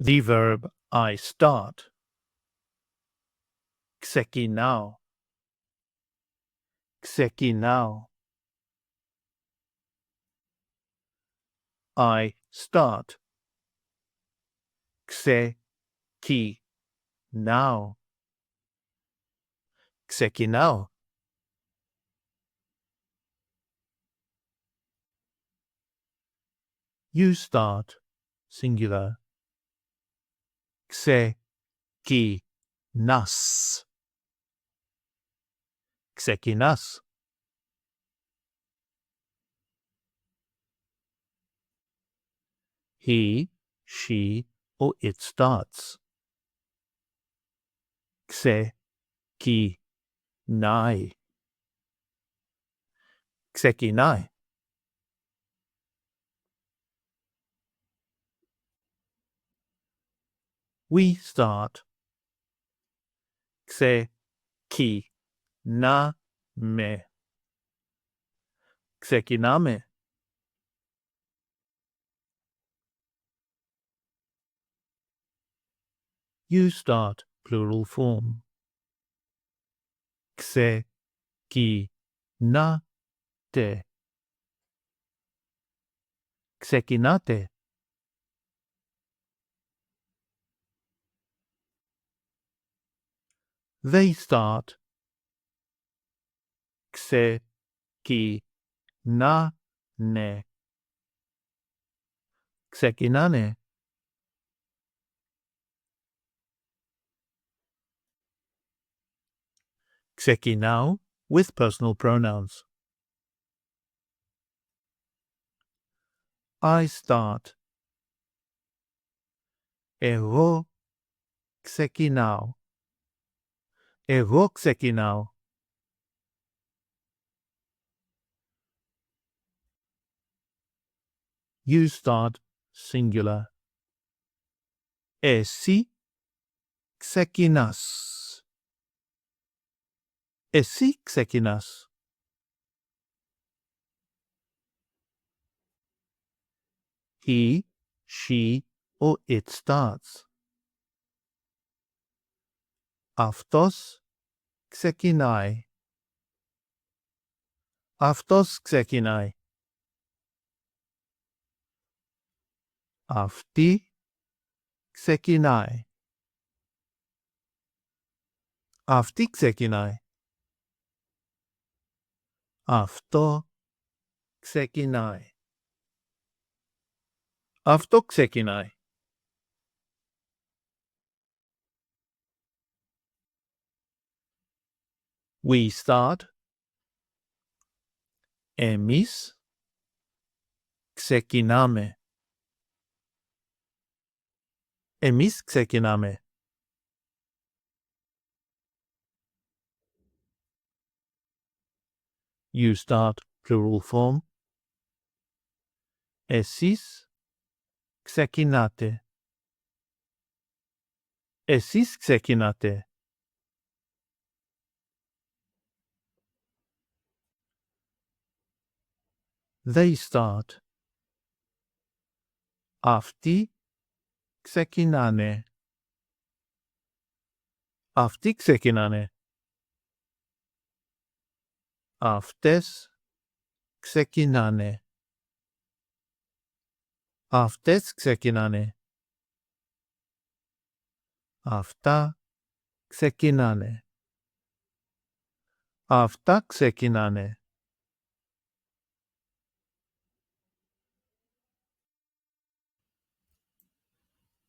The verb I start. Ξεκινάω. Ξεκινάω. I start. Ξεκινάω. Ξεκινάω. You start. Singular. Ξεκινάς. Ξεκινάς. He, she, or it starts. Ξεκινάει. Ξεκινάει. We start. Ξεκινάμε. Ξεκινάμε. You start, plural form. Ξεκινάτε. Ξεκινάτε. They start. Ξεκινάνε. Ξεκινάνε. Ξεκινάω with personal pronouns. I start. Εγώ ξεκινάω. Εγώ ξεκινάω. You start, singular. Εσύ ξεκινάς. Εσύ ξεκινάς. He, she, or it starts. Αυτός ξεκινάει. Αυτός ξεκινάει. Αυτή ξεκινάει. Αυτή ξεκινάει. Αυτό ξεκινάει. Αυτό ξεκινάει. We start. Εμείς ξεκινάμε. Εμείς ξεκινάμε. You start, plural form. Εσείς ξεκινάτε. Εσείς ξεκινάτε. They start. Αυτοί ξεκινάνε. Αυτοί ξεκινάνε. Αυτές ξεκινάνε. Αυτές ξεκινάνε. Αυτά ξεκινάνε. Αυτά ξεκινάνε.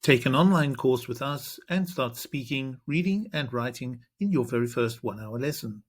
Take an online course with us and start speaking, reading and writing in your very first 1-hour lesson.